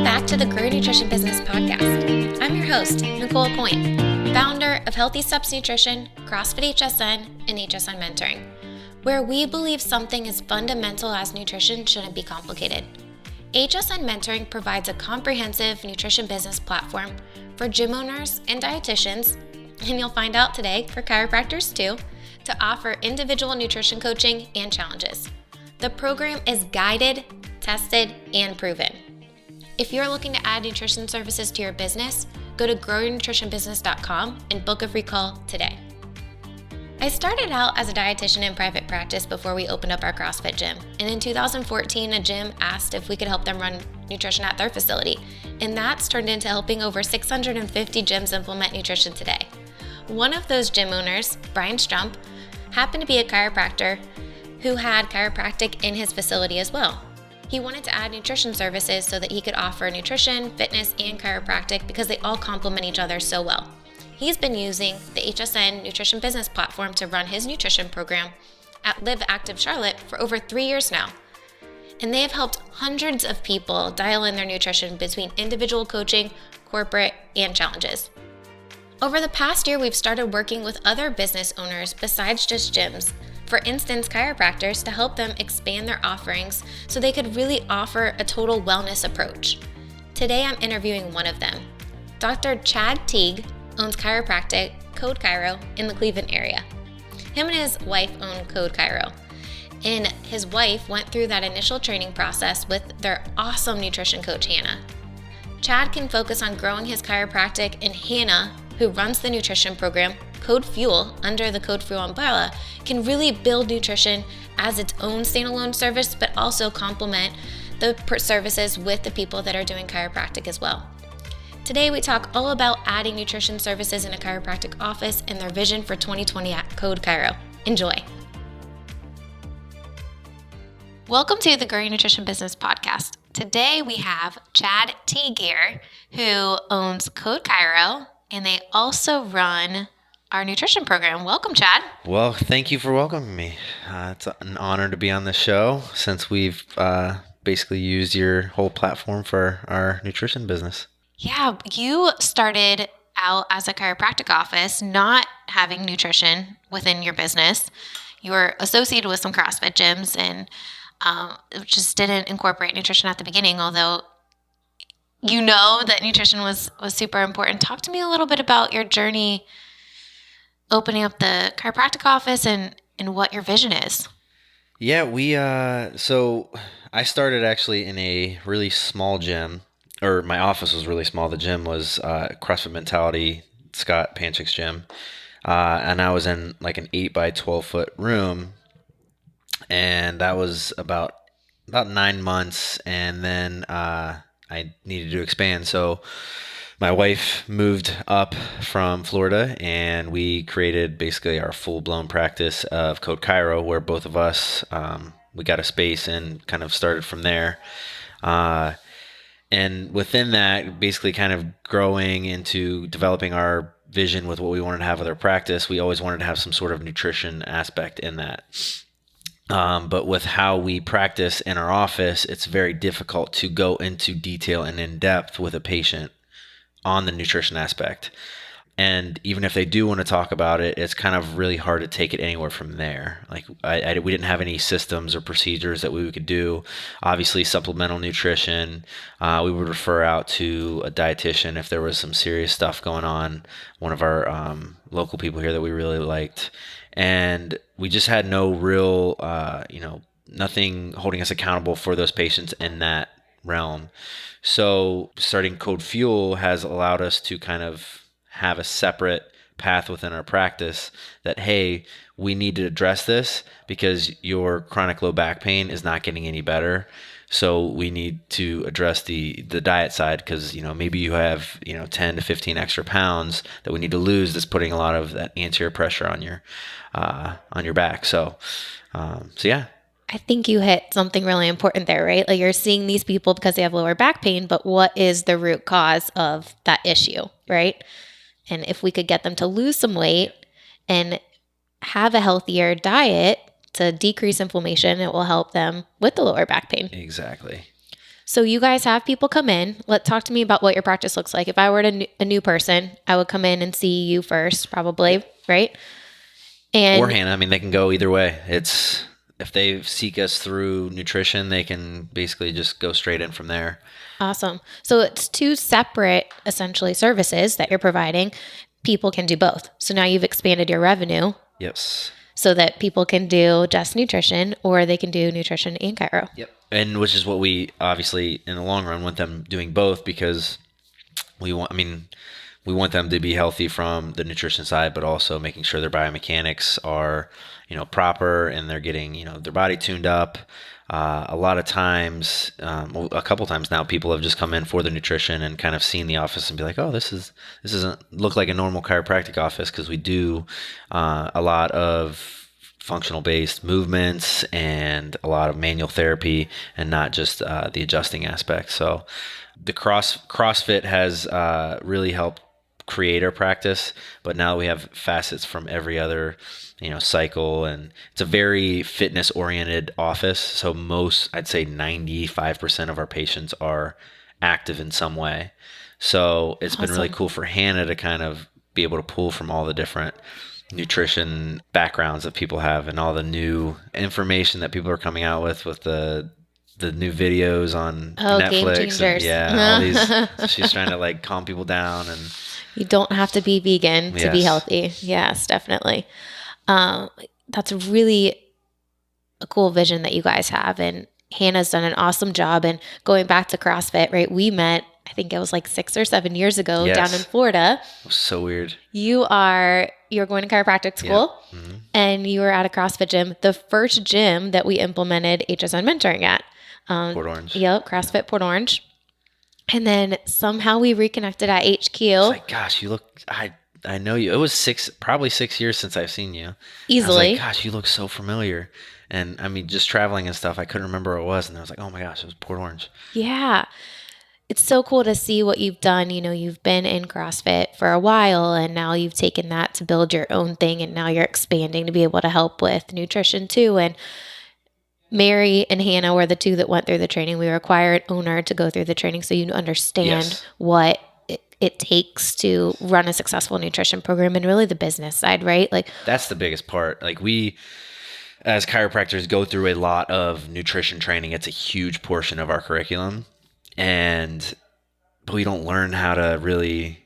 Welcome back to the Grow Nutrition Business Podcast. I'm your host, Nicole Coyne, founder of Healthy Steps Nutrition, CrossFit HSN, and HSN Mentoring, where we believe something as fundamental as nutrition shouldn't be complicated. HSN Mentoring provides a comprehensive nutrition business platform for gym owners and dietitians, and you'll find out today for chiropractors too, to offer individual nutrition coaching and challenges. The program is guided, tested, and proven. If you're looking to add nutrition services to your business, go to growyournutritionbusiness.com and book a free call today. I started out as a dietitian in private practice before we opened up our CrossFit gym. And in 2014, a gym asked if we could help them run nutrition at their facility. And that's turned into helping over 650 gyms implement nutrition today. One of those gym owners, Brian Strump, happened to be a chiropractor who had chiropractic in his facility as well. He wanted to add nutrition services so that he could offer nutrition, fitness, and chiropractic because they all complement each other so well. He's been using the HSN Nutrition Business Platform to run his nutrition program at Live Active Charlotte for over 3 years now. And they have helped hundreds of people dial in their nutrition between individual coaching, corporate, and challenges. Over the past year, we've started working with other business owners besides just gyms. For instance, chiropractors, to help them expand their offerings so they could really offer a total wellness approach. Today, I'm interviewing one of them. Dr. Chad Teague owns Chiropractic, Code Chiro, in the Cleveland area. Him and his wife own Code Chiro. And his wife went through that initial training process with their awesome nutrition coach, Hannah. Chad can focus on growing his chiropractic, and Hannah, who runs the nutrition program, Code Fuel, under the Code Fuel umbrella, can really build nutrition as its own standalone service, but also complement the services with the people that are doing chiropractic as well. Today, we talk all about adding nutrition services in a chiropractic office and their vision for 2020 at Code Chiro. Enjoy. Welcome to the Grow Your Nutrition Business Podcast. Today, we have Chad Teague here, who owns Code Chiro, and they also run our nutrition program. Welcome, Chad. Well, thank you for welcoming me. It's an honor to be on the show since we've basically used your whole platform for our nutrition business. Yeah, you started out as a chiropractic office, not having nutrition within your business. You were associated with some CrossFit gyms and just didn't incorporate nutrition at the beginning, although you know that nutrition was super important. Talk to me a little bit about your journey opening up the chiropractic office and what your vision is. Yeah, so I started actually in a really small gym, or my office was really small. The gym was CrossFit Mentality, Scott Panchik's gym. And I was in like an 8 by 12 foot room, and that was about 9 months. And then I needed to expand. So my wife moved up from Florida, and we created basically our full-blown practice of Code Chiro, where both of us, we got a space and kind of started from there. And within that, basically kind of growing into developing our vision with what we wanted to have with our practice, we always wanted to have some sort of nutrition aspect in that. But with how we practice in our office, it's very difficult to go into detail and in depth with a patient on the nutrition aspect. And even if they do want to talk about it, it's kind of really hard to take it anywhere from there. Like we didn't have any systems or procedures that we could do. Obviously, supplemental nutrition, we would refer out to a dietitian if there was some serious stuff going on. One of our local people here that we really liked. And we just had no real, nothing holding us accountable for those patients in that realm. So starting Code Fuel has allowed us to kind of have a separate path within our practice that, hey, we need to address this because your chronic low back pain is not getting any better. So we need to address the diet side because, maybe you have, 10 to 15 extra pounds that we need to lose that's putting a lot of that anterior pressure on your back. So yeah. I think you hit something really important there, right? Like you're seeing these people because they have lower back pain, but what is the root cause of that issue, right? And if we could get them to lose some weight and have a healthier diet to decrease inflammation, it will help them with the lower back pain. Exactly. So you guys have people come in. Let's talk to me about what your practice looks like. If I were a new person, I would come in and see you first, probably, right? Or Hannah. I mean, they can go either way. It's if they seek us through nutrition, they can basically just go straight in from there. Awesome. So it's two separate, essentially, services that you're providing. People can do both. So now you've expanded your revenue. Yes. So that people can do just nutrition, or they can do nutrition and chiro. Yep. And which is what we obviously in the long run want them doing both, because we want them to be healthy from the nutrition side, but also making sure their biomechanics are, proper, and they're getting, their body tuned up. A lot of times, a couple times now, people have just come in for the nutrition and kind of seen the office and be like, oh, this doesn't look like a normal chiropractic office, because we do a lot of functional based movements and a lot of manual therapy, and not just the adjusting aspect. So the CrossFit has really helped create our practice, but now we have facets from every other cycle, and it's a very fitness oriented office. So I'd say 95% of our patients are active in some way. So it's been really cool for Hannah to kind of be able to pull from all the different nutrition backgrounds that people have, and all the new information that people are coming out with the new videos on Netflix. And, all these. She's trying to calm people down, and you don't have to be vegan to be healthy. Yes, definitely. That's really a cool vision that you guys have, and Hannah's done an awesome job. And going back to CrossFit, right? We met, I think it was 6 or 7 years ago down in Florida. It was so weird. You're going to chiropractic school, and you were at a CrossFit gym, the first gym that we implemented HSN Mentoring at. Port Orange. Yep, CrossFit Port Orange. And then somehow we reconnected at HQ. It's gosh, you look, I know you. It was probably 6 years since I've seen you. Easily. I was gosh, you look so familiar. And I mean, just traveling and stuff, I couldn't remember what it was. And I was like, oh my gosh, it was Port Orange. Yeah. It's so cool to see what you've done. You've been in CrossFit for a while, and now you've taken that to build your own thing, and now you're expanding to be able to help with nutrition too. And Mary and Hannah were the two that went through the training. We required owner to go through the training so you understand what it takes to run a successful nutrition program, and really the business side, right? That's the biggest part. We, as chiropractors, go through a lot of nutrition training. It's a huge portion of our curriculum, but we don't learn how to really,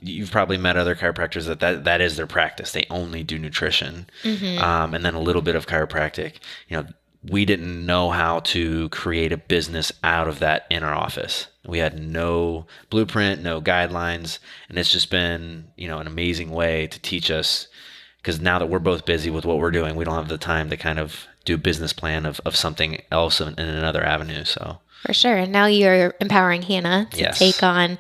you've probably met other chiropractors that is their practice. They only do nutrition, and then a little bit of chiropractic. We didn't know how to create a business out of that in our office. We had no blueprint, no guidelines, and it's just been, an amazing way to teach us, because now that we're both busy with what we're doing, we don't have the time to kind of do a business plan of something else in another avenue. So for sure. And now you're empowering Hannah to take on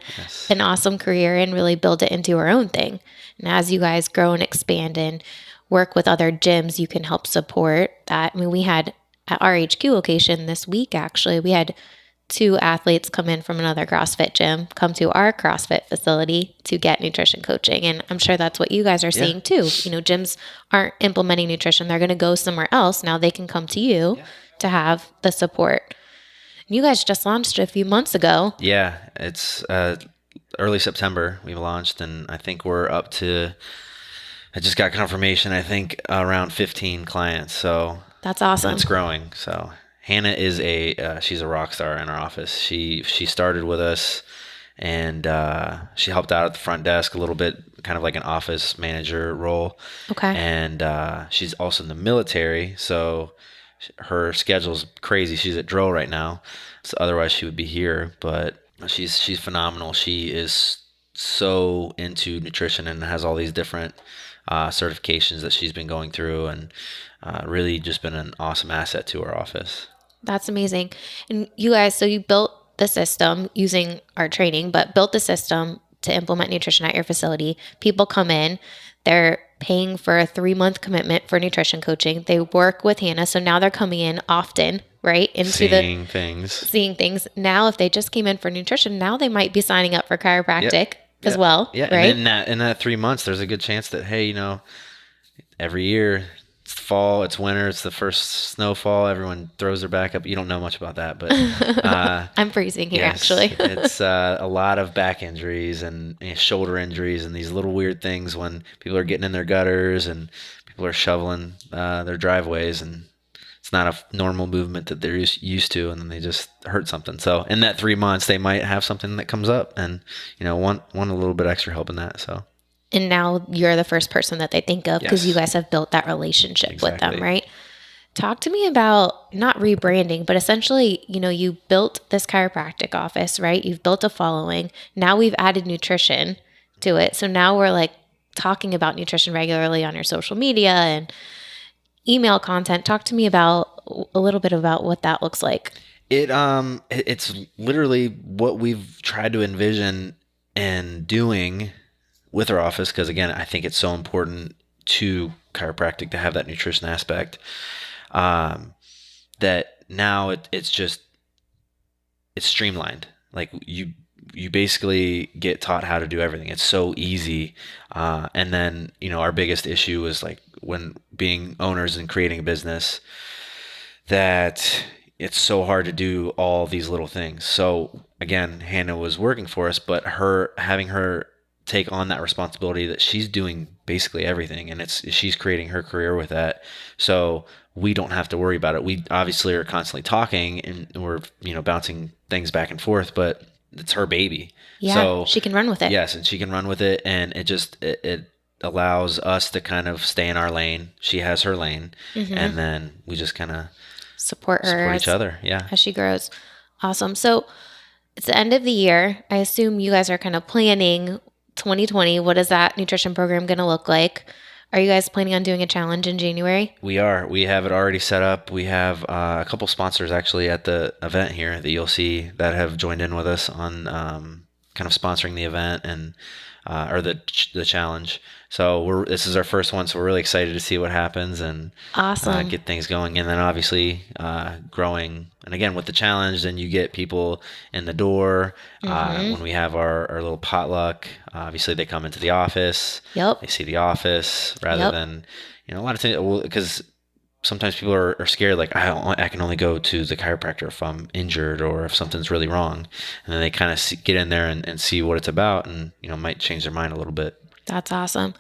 an awesome career and really build it into her own thing. And as you guys grow and expand and work with other gyms, you can help support that. I mean, we had at our HQ location this week, actually, we had 2 athletes come in from another CrossFit gym, come to our CrossFit facility to get nutrition coaching. And I'm sure that's what you guys are seeing too. Gyms aren't implementing nutrition. They're going to go somewhere else. Now they can come to you to have the support. You guys just launched a few months ago. Yeah, it's early September we launched, and I think we're up to, I just got confirmation, I think around 15 clients. So that's awesome. It's growing. So Hannah is she's a rock star in our office. She started with us, and she helped out at the front desk a little bit, kind of like an office manager role. Okay. And she's also in the military, so her schedule's crazy. She's at drill right now, so otherwise she would be here. But she's phenomenal. She is so into nutrition and has all these different certifications that she's been going through, and really just been an awesome asset to our office. That's amazing. And you guys, so you built the system using our training, but built the system to implement nutrition at your facility. People come in, they're paying for a 3-month commitment for nutrition coaching. They work with Hannah. So now they're coming in often, right? Seeing things. Now, if they just came in for nutrition, now they might be signing up for chiropractic as well. Yeah. Right. And in that 3 months, there's a good chance that, hey, every year, it's fall, it's winter, it's the first snowfall. Everyone throws their back up. You don't know much about that, but I'm freezing here, yes, actually. it's a lot of back injuries and shoulder injuries and these little weird things when people are getting in their gutters and people are shoveling their driveways, and it's not a normal movement that they're used to, and then they just hurt something. So in that 3 months, they might have something that comes up, and want a little bit extra help in that. So. And now you're the first person that they think of because Yes. you guys have built that relationship with them, Exactly. right? Talk to me about not rebranding, but essentially, you built this chiropractic office, right? You've built a following. Now we've added nutrition to it. So now we're like talking about nutrition regularly on your social media and email content. Talk to me about a little bit about what that looks like. It's literally what we've tried to envision and doing with our office, because again, I think it's so important to chiropractic to have that nutrition aspect. That now it's streamlined. Like you basically get taught how to do everything. It's so easy. And then our biggest issue is like when being owners and creating a business, that it's so hard to do all these little things. So again, Hannah was working for us, but having her take on that responsibility that she's doing basically everything, and she's creating her career with that. So we don't have to worry about it. We obviously are constantly talking and we're, bouncing things back and forth, but it's her baby. Yeah, so she can run with it. Yes, and she can run with it, and it allows us to kind of stay in our lane. She has her lane, and then we just kind of support each other. Yeah. As she grows. Awesome. So it's the end of the year. I assume you guys are kind of planning 2020. What is that nutrition program going to look like? Are you guys planning on doing a challenge in January? We are. We have it already set up. We have a couple sponsors actually at the event here that you'll see that have joined in with us on kind of sponsoring the event and or the challenge. So this is our first one, so we're really excited to see what happens and awesome. Get things going. And then obviously growing. And again, with the challenge, then you get people in the door. When we have our little potluck, obviously they come into the office. Yep. They see the office rather than, a lot of things, because sometimes people are scared, like I can only go to the chiropractor if I'm injured or if something's really wrong. And then they kind of get in there and see what it's about and, might change their mind a little bit. That's awesome.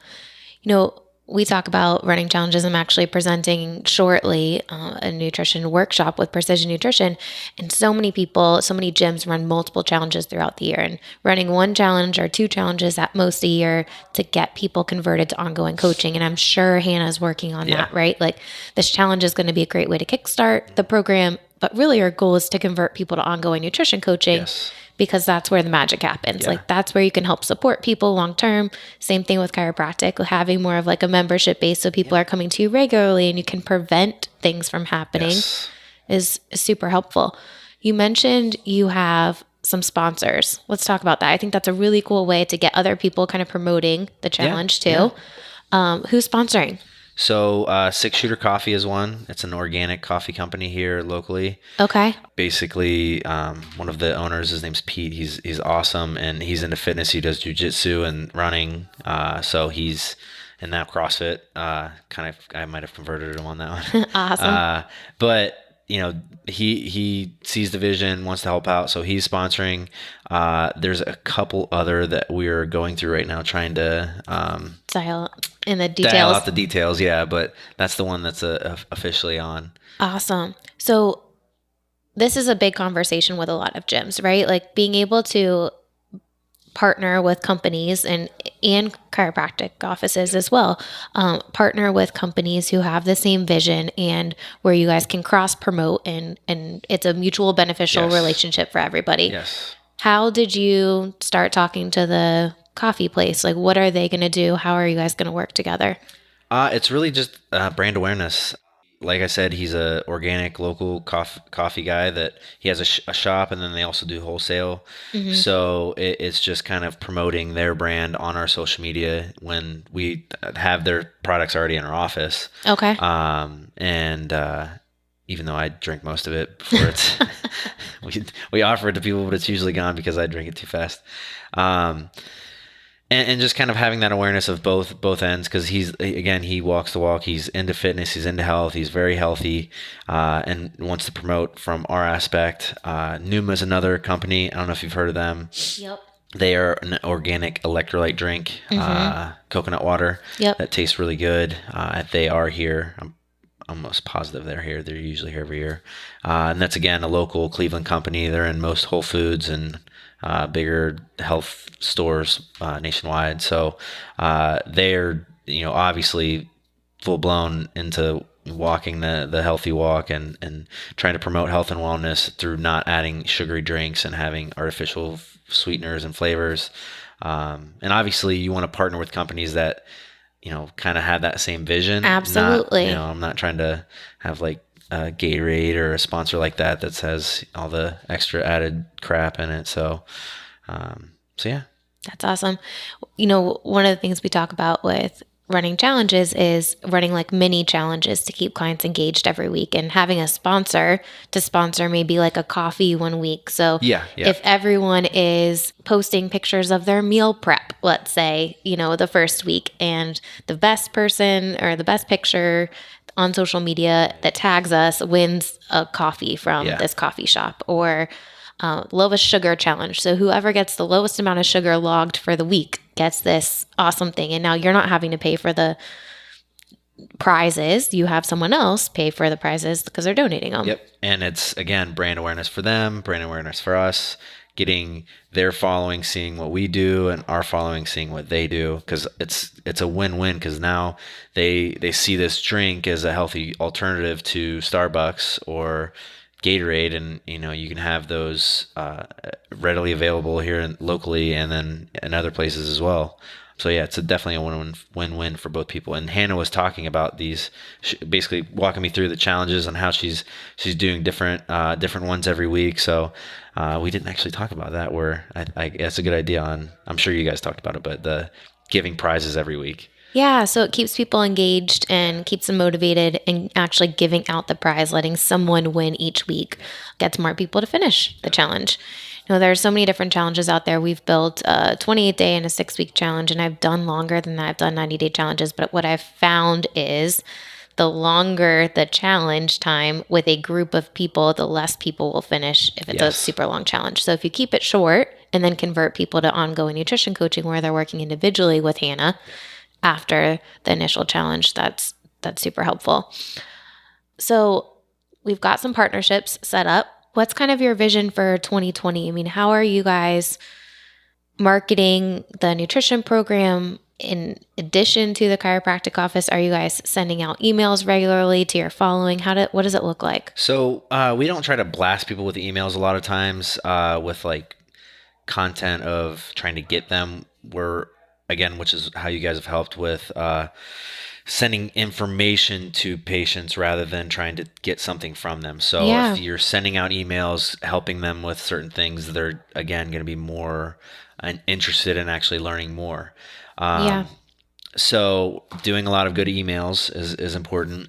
We talk about running challenges. I'm actually presenting shortly a nutrition workshop with Precision Nutrition. And so many gyms run multiple challenges throughout the year. And running one challenge or two challenges at most a year to get people converted to ongoing coaching. And I'm sure Hannah's working on that, right? Like this challenge is going to be a great way to kickstart the program. But really our goal is to convert people to ongoing nutrition coaching. Yes. Because that's where the magic happens. Yeah. Like that's where you can help support people long term. Same thing with chiropractic, having more of like a membership base so people are coming to you regularly and you can prevent things from happening is super helpful. You mentioned you have some sponsors. Let's talk about that. I think that's a really cool way to get other people kind of promoting the challenge too. Yeah. Who's sponsoring? So 6 Shooter Coffee is one. It's an organic coffee company here locally. Okay. Basically, one of the owners, his name's Pete. He's awesome, and he's into fitness. He does jiu-jitsu and running. So he's in that CrossFit. I might have converted him on that one. Awesome. But he sees the vision, wants to help out, so he's sponsoring. There's a couple other that we're going through right now, trying to dial out the details. Yeah, but that's the one that's officially on. Awesome. So this is a big conversation with a lot of gyms, right? Like being able to partner with companies and chiropractic offices as well, partner with companies who have the same vision and where you guys can cross promote and it's a mutual beneficial relationship for everybody. Yes. How did you start talking to the coffee place? Like what are they going to do? How are you guys going to work together? It's really just brand awareness. Like I said, he's a organic local coffee guy that he has a shop, and then they also do wholesale. Mm-hmm. So it's just kind of promoting their brand on our social media when we have their products already in our office. Okay. Even though I drink most of it before it's, we offer it to people, but it's usually gone because I drink it too fast. And just kind of having that awareness of both ends, because he walks the walk. He's into fitness. He's into health. He's very healthy, and wants to promote from our aspect. Numa is another company. I don't know if you've heard of them. Yep. They are an organic electrolyte drink, coconut water. Yep. That tastes really good. They are here. I'm almost positive they're here. They're usually here every year. And that's, again, a local Cleveland company. They're in most Whole Foods and bigger health stores nationwide. So they're, obviously full blown into walking the healthy walk and trying to promote health and wellness through not adding sugary drinks and having artificial sweeteners and flavors. And obviously you want to partner with companies that, kind of have that same vision. Absolutely. I'm not trying to have like a Gatorade or a sponsor like that has all the extra added crap in it. So yeah. That's awesome. One of the things we talk about with running challenges is running like mini challenges to keep clients engaged every week, and having a sponsor to sponsor maybe like a coffee one week. So if everyone is posting pictures of their meal prep, let's say, the first week, and the best person or the best picture on social media that tags us wins a coffee from this coffee shop, or lowest sugar challenge. So whoever gets the lowest amount of sugar logged for the week gets this awesome thing. And now you're not having to pay for the prizes. You have someone else pay for the prizes because they're donating them. Yep. And it's, again, brand awareness for them, brand awareness for us, getting their following seeing what we do and our following seeing what they do, because it's a win-win, because now they see this drink as a healthy alternative to Starbucks or Gatorade, and you can have those readily available here locally and then in other places as well. So yeah, it's definitely a win-win for both people. And Hannah was talking about these, basically walking me through the challenges and how she's doing different ones every week. So we didn't actually talk about that. Where that's a good idea. I'm sure you guys talked about it, but the giving prizes every week. Yeah, so it keeps people engaged and keeps them motivated, and actually giving out the prize, letting someone win each week, gets more people to finish the challenge. There are so many different challenges out there. We've built a 28-day and a 6-week challenge, and I've done longer than that. I've done 90-day challenges, but what I've found is the longer the challenge time with a group of people, the less people will finish if it's a super long challenge. So if you keep it short and then convert people to ongoing nutrition coaching where they're working individually with Hannah after the initial challenge, that's super helpful. So we've got some partnerships set up. What's kind of your vision for 2020? I mean, how are you guys marketing the nutrition program in addition to the chiropractic office? Are you guys sending out emails regularly to your following? What does it look like? So we don't try to blast people with emails a lot of times with like content of trying to get them. Which is how you guys have helped with sending information to patients rather than trying to get something from them. So if you're sending out emails, helping them with certain things, they're, again, going to be more interested in actually learning more. So doing a lot of good emails is important.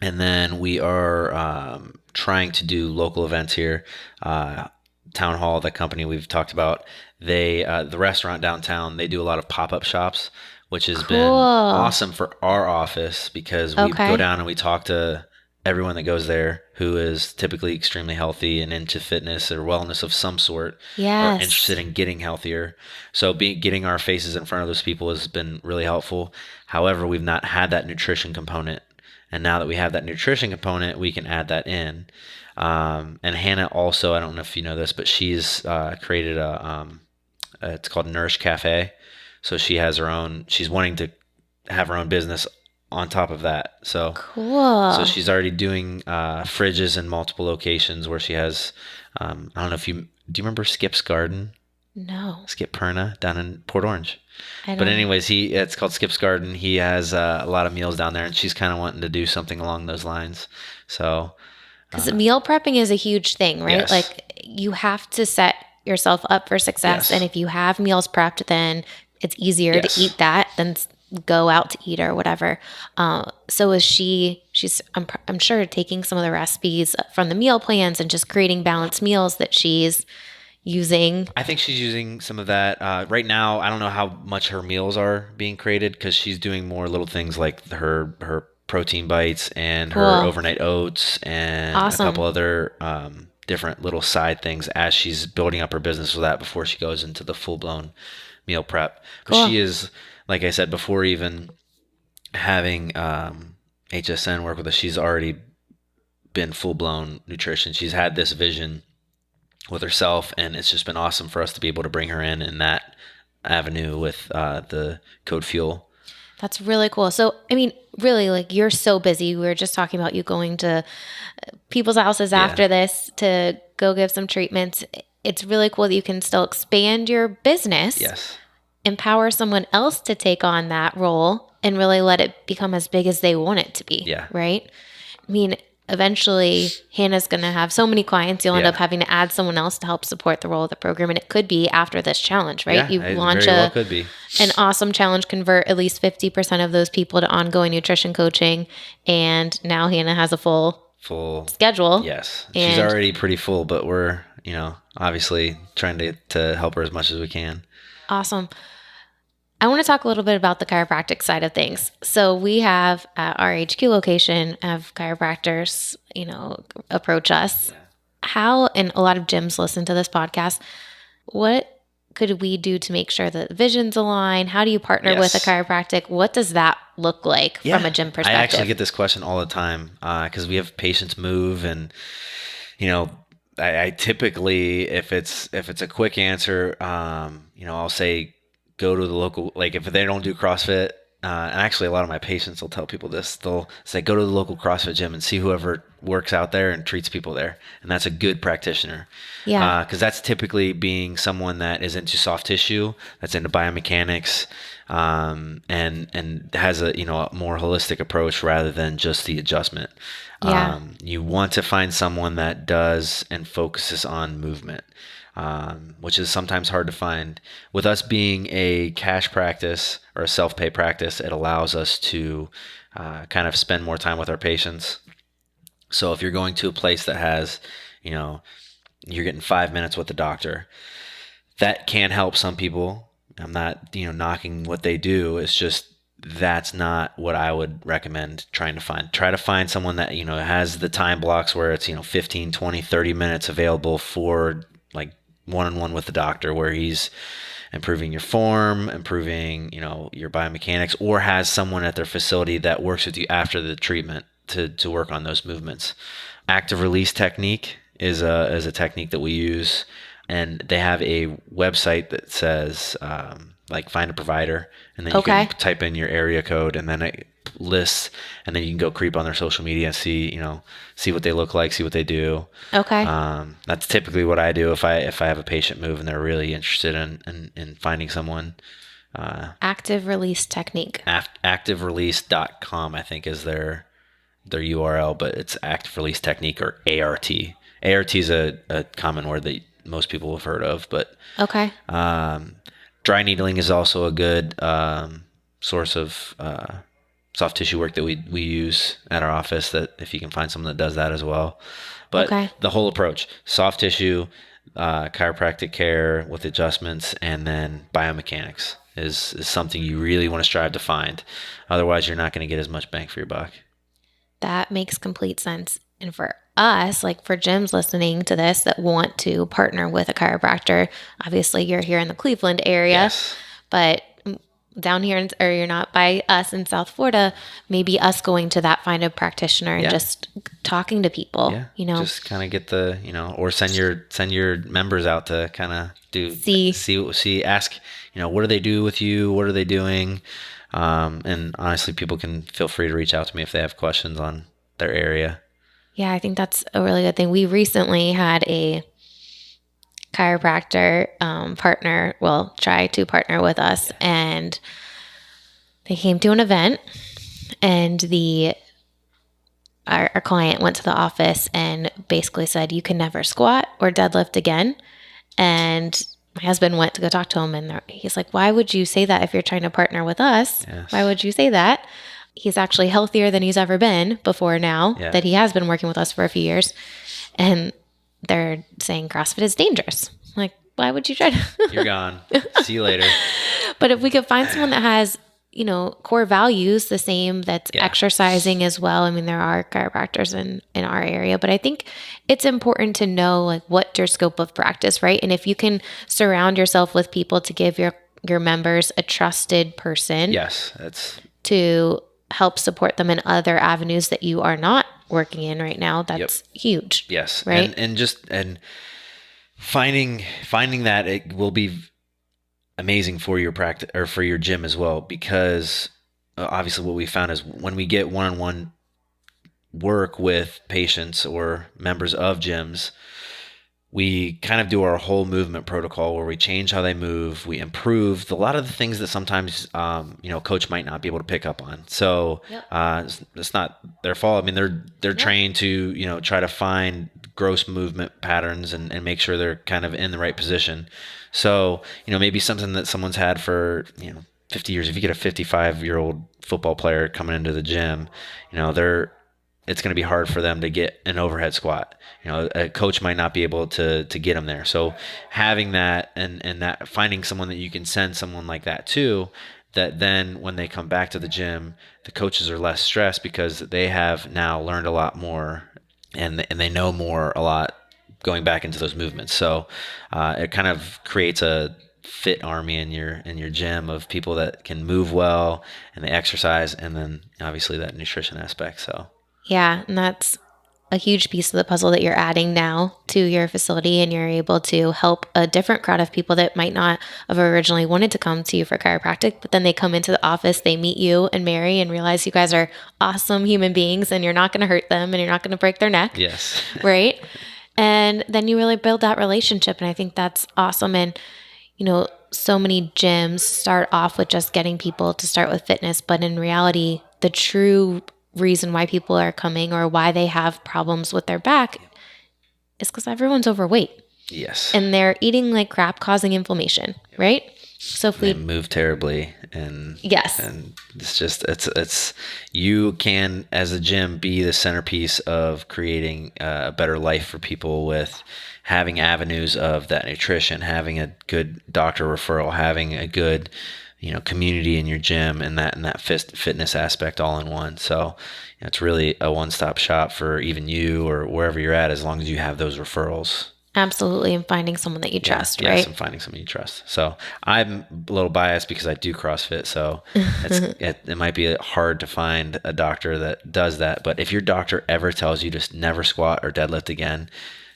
And then we are trying to do local events here. Town Hall, the company we've talked about, the restaurant downtown, they do a lot of pop-up shops, which has been awesome for our office, because we go down and we talk to everyone that goes there who is typically extremely healthy and into fitness or wellness of some sort, or interested in getting healthier. So getting our faces in front of those people has been really helpful. However, we've not had that nutrition component. And now that we have that nutrition component, we can add that in. And Hannah also, I don't know if you know this, but she's created it's called Nourish Cafe. So she has she's wanting to have her own business on top of that. So cool. So she's already doing fridges in multiple locations where she has, I don't know if do you remember Skip's Garden? No. Skip Perna down in Port Orange. But anyways, it's called Skip's Garden. He has a lot of meals down there, and she's kind of wanting to do something along those lines. So, because meal prepping is a huge thing, right? Yes. Like, you have to set yourself up for success. And if you have meals prepped, then it's easier to eat that than go out to eat or whatever. So is she's I'm sure taking some of the recipes from the meal plans and just creating balanced meals that she's using? I think she's using some of that. Right now, I don't know how much her meals are being created because she's doing more little things like her protein bites and her Cool. overnight oats and a Awesome. couple other different little side things as she's building up her business with that before she goes into the full-blown meal prep. But Cool. she is, like I said, before even having HSN work with us, she's already been full-blown nutrition. She's had this vision with herself, and it's just been awesome for us to be able to bring her in that avenue with the Code Fuel. That's really cool. So, I mean, really, like, you're so busy. We were just talking about you going to people's houses after this to go give some treatments. It's really cool that you can still expand your business, Yes. empower someone else to take on that role, and really let it become as big as they want it to be. Yeah. Right? I mean, eventually Hannah's going to have so many clients, you'll end up having to add someone else to help support the role of the program. And it could be after this challenge, right? Yeah, You it launch very well could be. an awesome challenge, convert at least 50% of those people to ongoing nutrition coaching. And now Hannah has a full schedule. Yes. She's already pretty full, but we're, obviously trying to help her as much as we can. Awesome. I want to talk a little bit about the chiropractic side of things. So we have at our HQ location have chiropractors, approach us. How, and a lot of gyms listen to this podcast, what could we do to make sure that the visions align? How do you partner with a chiropractic? What does that look like from a gym perspective? I actually get this question all the time because we have patients move, and I typically, if it's a quick answer, I'll say go to the local, like if they don't do CrossFit, and actually a lot of my patients will tell people this, they'll say go to the local CrossFit gym and see whoever works out there and treats people there, and that's a good practitioner. Yeah. Because that's typically being someone that is into soft tissue, that's into biomechanics, and has a more holistic approach rather than just the adjustment. Yeah. You want to find someone that does and focuses on movement, which is sometimes hard to find. With us being a cash practice or a self-pay practice, it allows us to kind of spend more time with our patients. So if you're going to a place that has, you're getting 5 minutes with the doctor, that can help some people. I'm not, knocking what they do. It's just that's not what I would recommend trying to find. Try to find someone that, has the time blocks where it's, 15, 20, 30 minutes available for like one-on-one with the doctor, where he's improving your form, improving, your biomechanics, or has someone at their facility that works with you after the treatment to work on those movements. Active release technique is a technique that we use, and they have a website that says like find a provider, and then you can type in your area code, and then it lists, and then you can go creep on their social media and see what they look like, see what they do. Okay. That's typically what I do if I have a patient move and they're really interested in finding someone. Active release technique. Activerelease.com, I think, is their URL, but it's active release technique, or ART. ART is a common word that most people have heard of, but dry needling is also a good source of soft tissue work that we use at our office, that if you can find someone that does that as well. But the whole approach, soft tissue, chiropractic care with adjustments, and then biomechanics is something you really want to strive to find. Otherwise, you're not going to get as much bang for your buck. That makes complete sense. And for us, like for gyms listening to this that want to partner with a chiropractor, obviously you're here in the Cleveland area, but down here, or you're not by us in South Florida, maybe us going to that, find a practitioner and just talking to people, just kind of get the, or send your members out to kind of ask, what do they do with you? What are they doing? And honestly, people can feel free to reach out to me if they have questions on their area. Yeah, I think that's a really good thing. We recently had a chiropractor try to partner with us, and they came to an event, and our client went to the office and basically said, you can never squat or deadlift again. And my husband went to go talk to him, and he's like, why would you say that if you're trying to partner with us? Yes. Why would you say that? He's actually healthier than he's ever been before now, that he has been working with us for a few years. And they're saying CrossFit is dangerous. Like, why would you try to? You're gone. See you later. But if we could find someone that has, core values the same, that's exercising as well. I mean, there are chiropractors in our area, but I think it's important to know like what's your scope of practice, right? And if you can surround yourself with people to give your members a trusted person, Yes, that's to help support them in other avenues that you are not working in right now, that's huge. Yes, right. And finding that it will be amazing for your practice or for your gym as well, because obviously what we found is when we get one-on-one work with patients or members of gyms, we kind of do our whole movement protocol where we change how they move. We improve a lot of the things that sometimes, coach might not be able to pick up on. So it's not their fault. I mean, they're trained to, try to find gross movement patterns and make sure they're kind of in the right position. So, maybe something that someone's had for, 50 years, if you get a 55-year-old football player coming into the gym, it's going to be hard for them to get an overhead squat. A coach might not be able to get them there. So having that and that finding someone that you can send someone like that to, that then when they come back to the gym, the coaches are less stressed because they have now learned a lot more and they know more a lot going back into those movements. So it kind of creates a fit army in your gym of people that can move well and they exercise, and then obviously that nutrition aspect. So yeah, and that's a huge piece of the puzzle that you're adding now to your facility, and you're able to help a different crowd of people that might not have originally wanted to come to you for chiropractic, but then they come into the office, they meet you and Mary and realize you guys are awesome human beings and you're not going to hurt them and you're not going to break their neck. Yes. Right? And then you really build that relationship, and I think that's awesome. And so many gyms start off with just getting people to start with fitness, but in reality, the true reason why people are coming or why they have problems with their back is because everyone's overweight. Yes. And they're eating like crap, causing inflammation, right? So if they move terribly, and and it's just it's you can as a gym be the centerpiece of creating a better life for people with having avenues of that nutrition, having a good doctor referral, having a good community in your gym, and that fitness aspect all in one. So it's really a one-stop shop for even you or wherever you're at, as long as you have those referrals. Absolutely. And finding someone that you trust, right? Yes, and finding someone you trust. So I'm a little biased because I do CrossFit. So it might be hard to find a doctor that does that. But if your doctor ever tells you to never squat or deadlift again,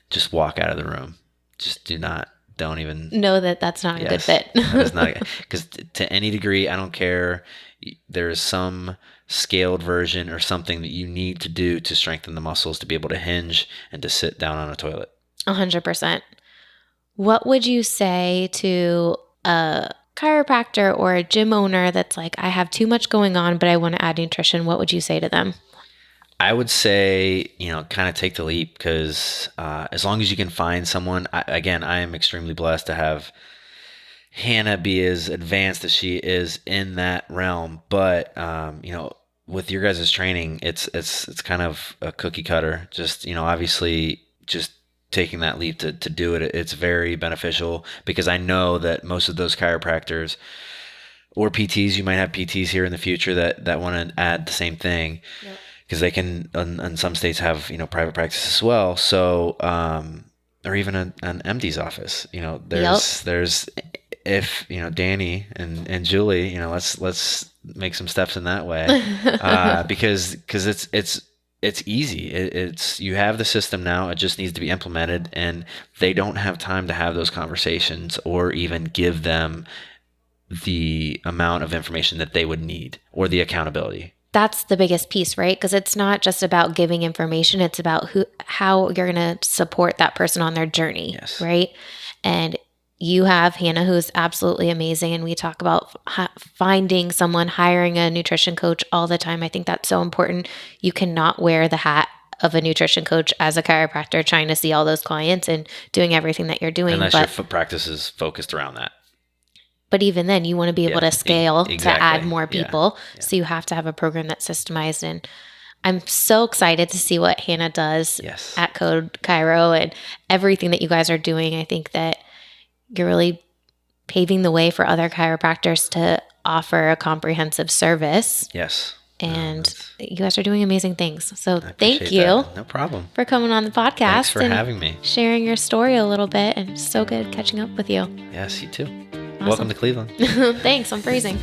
just walk out of the room. Just don't even know that that's not a good fit. That is not, because to any degree, I don't care. There's some scaled version or something that you need to do to strengthen the muscles to be able to hinge and to sit down on a toilet. 100%. What would you say to a chiropractor or a gym owner that's like, I have too much going on, but I want to add nutrition? What would you say to them? I would say, kind of take the leap, because as long as you can find someone, I am extremely blessed to have Hannah be as advanced as she is in that realm. But, with your guys' training, it's kind of a cookie cutter. Just, obviously just taking that leap to do it, it's very beneficial, because I know that most of those chiropractors or PTs, you might have PTs here in the future that want to add the same thing. Yep. Because they can, in some states, have private practice as well. So, or even an MD's office. There's if Danny and Julie, let's make some steps in that way, because it's easy. It's you have the system now. It just needs to be implemented, and they don't have time to have those conversations or even give them the amount of information that they would need or the accountability. That's the biggest piece, right? Because it's not just about giving information. It's about how you're going to support that person on their journey, yes. Right? And you have Hannah, who's absolutely amazing. And we talk about finding someone, hiring a nutrition coach all the time. I think that's so important. You cannot wear the hat of a nutrition coach as a chiropractor, trying to see all those clients and doing everything that you're doing. Unless your practice is focused around that. But even then, you want to be able to scale exactly. to add more people. Yeah. So you have to have a program that's systemized. And I'm so excited to see what Hannah does at Code Chiro and everything that you guys are doing. I think that you're really paving the way for other chiropractors to offer a comprehensive service. Yes. And you guys are doing amazing things. So thank you. That. No problem. For coming on the podcast. Thanks for having me. Sharing your story a little bit. And so good catching up with you. Yes, you too. Awesome. Welcome to Cleveland. Thanks. I'm freezing.